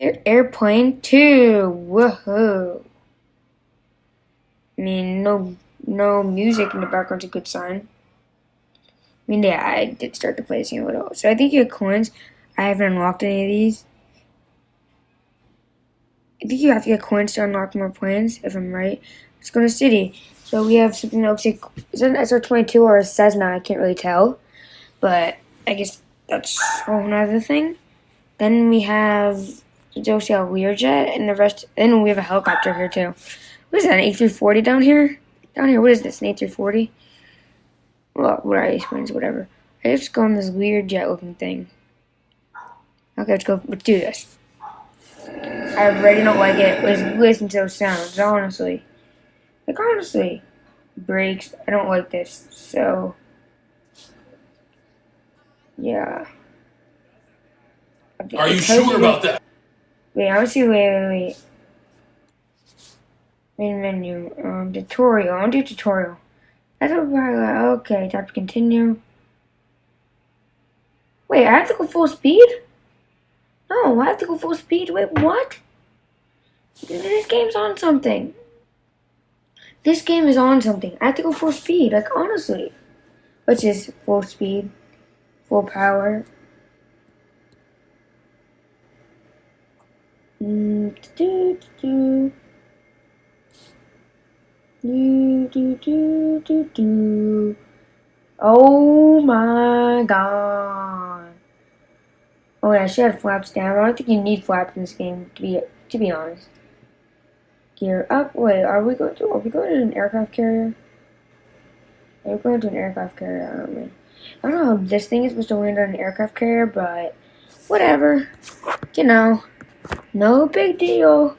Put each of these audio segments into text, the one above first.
Airplane 2. Woohoo. I mean, no music in the background's a good sign. I mean, yeah, I did start to play this game a little. So I think you have coins. I haven't unlocked any of these. I think you have to get coins to unlock more planes, if I'm right. Let's go to city. So we have something that looks like, is it an SR-22 or a Cessna? I can't really tell. But I guess that's a whole nother thing. Then we have the Josia Learjet, and the rest. Then we have a helicopter here too. What is that? An A340 down here? Down here, what is this? An A340? Well, what are these planes? Whatever. I just go on this Learjet looking thing. Okay, let's go. Let's do this. I already don't like it. Listen to those sounds. Honestly, brakes. I don't like this. So, yeah. Are you sure about that? Wait, I want to see. Wait. Main menu. Tutorial. I want to do tutorial. That's what okay. Tap to continue. Wait, I have to go full speed? No, I have to go full speed. Wait, what? This game's on something. This game is on something. I have to go full speed. Like, honestly. Which is full speed, full power. Do do do do do do do do. Oh my god! Oh yeah, I should have flaps down. I don't think you need flaps in this game to be honest. Gear up. Wait, are we going to an aircraft carrier? Are we going to an aircraft carrier? I don't know if this thing is supposed to land on an aircraft carrier, but whatever. You know, no big deal.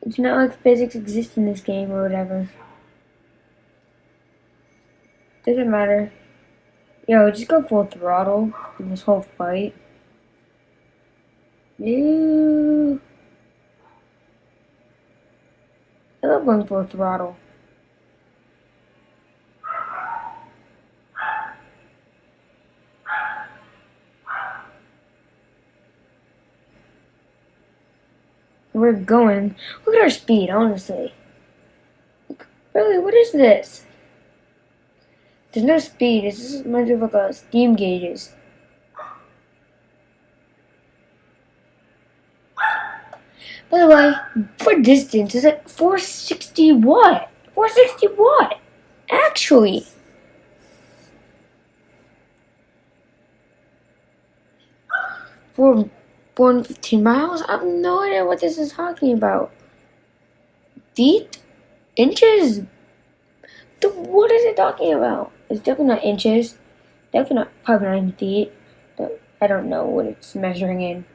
It's not like physics exists in this game or whatever. Doesn't matter. Yo, just go full throttle in this whole fight. Ew. I love going full throttle. We're going. Look at our speed, honestly. Really, what is this? There's no speed. It's just much of like a steam gauges. By the way, for distance, is it 460 what? 460 what? Actually. 415 miles? I have no idea what this is talking about. Feet? Inches? What is it talking about? It's definitely not inches. Definitely not 5 feet. I don't know what it's measuring in.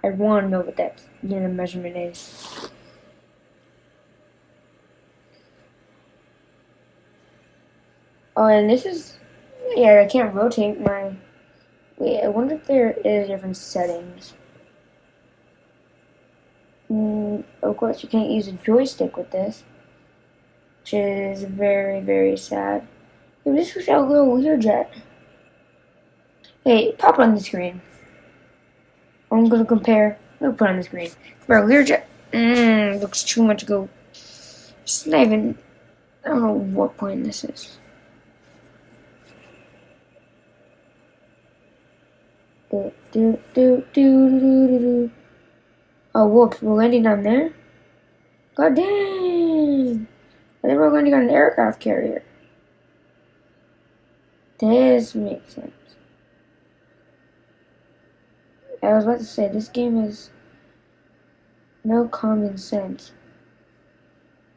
I want to know what that measurement is. Oh, and this is... Yeah, I can't rotate my... Wait, I wonder if there is different settings. Of course, you can't use a joystick with this, which is very, very sad. Hey, this was our little Learjet. Hey, pop it on the screen. I'm gonna compare. I'm gonna put it on the screen. Bro, Learjet. Looks too much go. It's not even. I don't know what point this is. Oh, whoops, we're landing down there? God dang! I think we're landing on an aircraft carrier. This makes sense. I was about to say, this game has no common sense.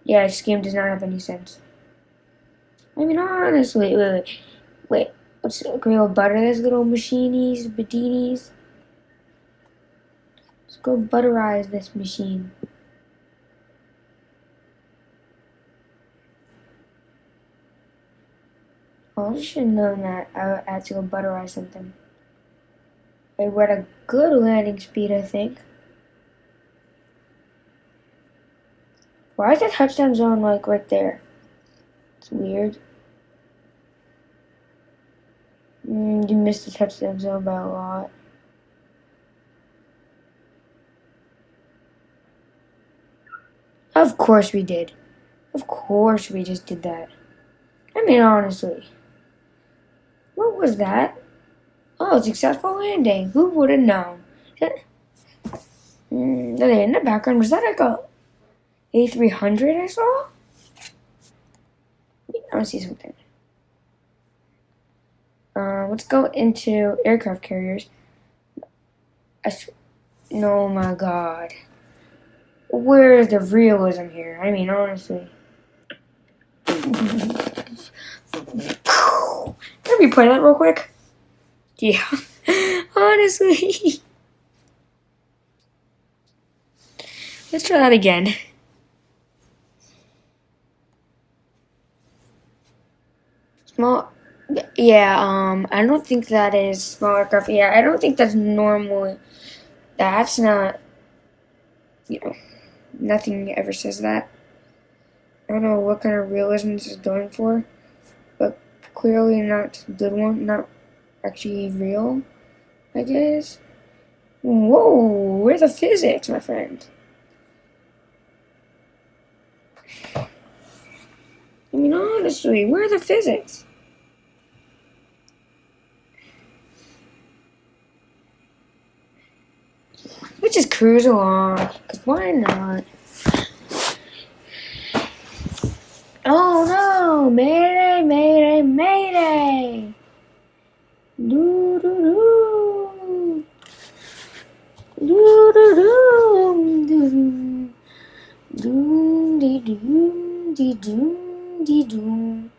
Yeah, this game does not have any sense. I mean, honestly, wait. Can we go butter this little machinies, bidinis? Let's go butterize this machine. Oh, I should have known that I had to go butterize something. We're at a good landing speed, I think. Why is the touchdown zone like right there? It's weird. You missed the touchdown zone by a lot. Of course we did. Of course we just did that. I mean, honestly. What was that? Oh, successful landing. Who would have known? In the background, was that like a A300 I saw? I want to see something. Let's go into aircraft carriers. Oh my god. Where's the realism here? I mean, honestly. Can we play that real quick? Yeah. Honestly. Let's try that again. Small. Yeah, I don't think that is small aircraft. Yeah, I don't think that's normal. That's not, nothing ever says that. I don't know what kind of realism this is going for, but clearly not a good one. Not actually real, I guess. Whoa, where's the physics, my friend? I mean, honestly, where are the physics? Let's just cruise along, because why not? Oh no! Mayday, mayday, mayday! Doo doo doo! Doo doo doo! Doo doo! Doom dee doom dee doom dee doom.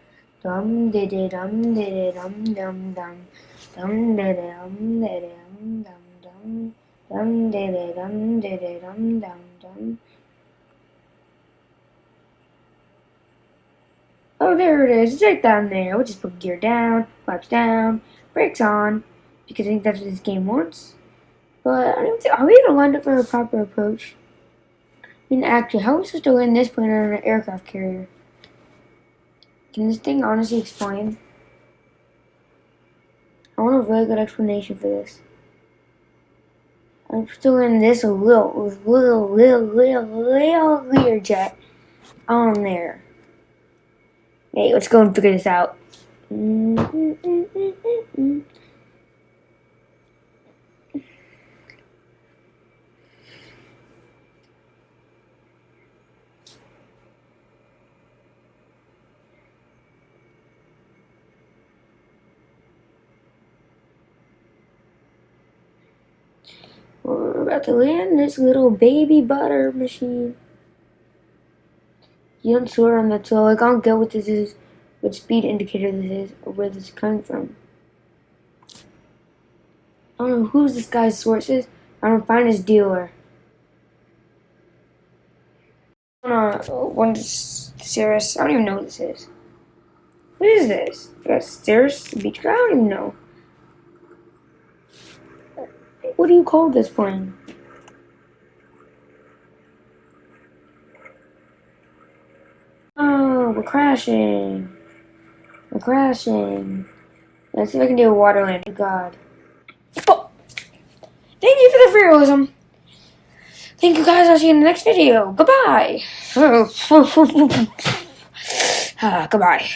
Dum dee dee dum dee dee dum dum dum. Dum dee dee dum dee dee dum dum dum. Dum dee dee dum dee dee dum dum dum. Oh, there it is. It's right down there. We'll just put gear down, flaps down, brakes on, because I think that's what this game wants. But I don't think, are we gonna line up for a proper approach? I mean, actually, how are we supposed to land this plane on an aircraft carrier? Can this thing honestly explain? I want a really good explanation for this. I'm still in this little Learjet on there. Hey, let's go and figure this out. We're about to land this little baby butter machine. You don't swear on that, so like, I don't get what this is, what speed indicator this is, or where this is coming from. I don't know who's this guy's source is. I'm gonna find his dealer. One's Cirrus. I don't even know what this is. What is this? Cirrus Beach Guy? I don't even know. What do you call this plane? Oh, we're crashing. We're crashing. Let's see if I can do a water landing. God. Oh, thank you for the realism. Thank you guys. I'll see you in the next video. Goodbye. Goodbye.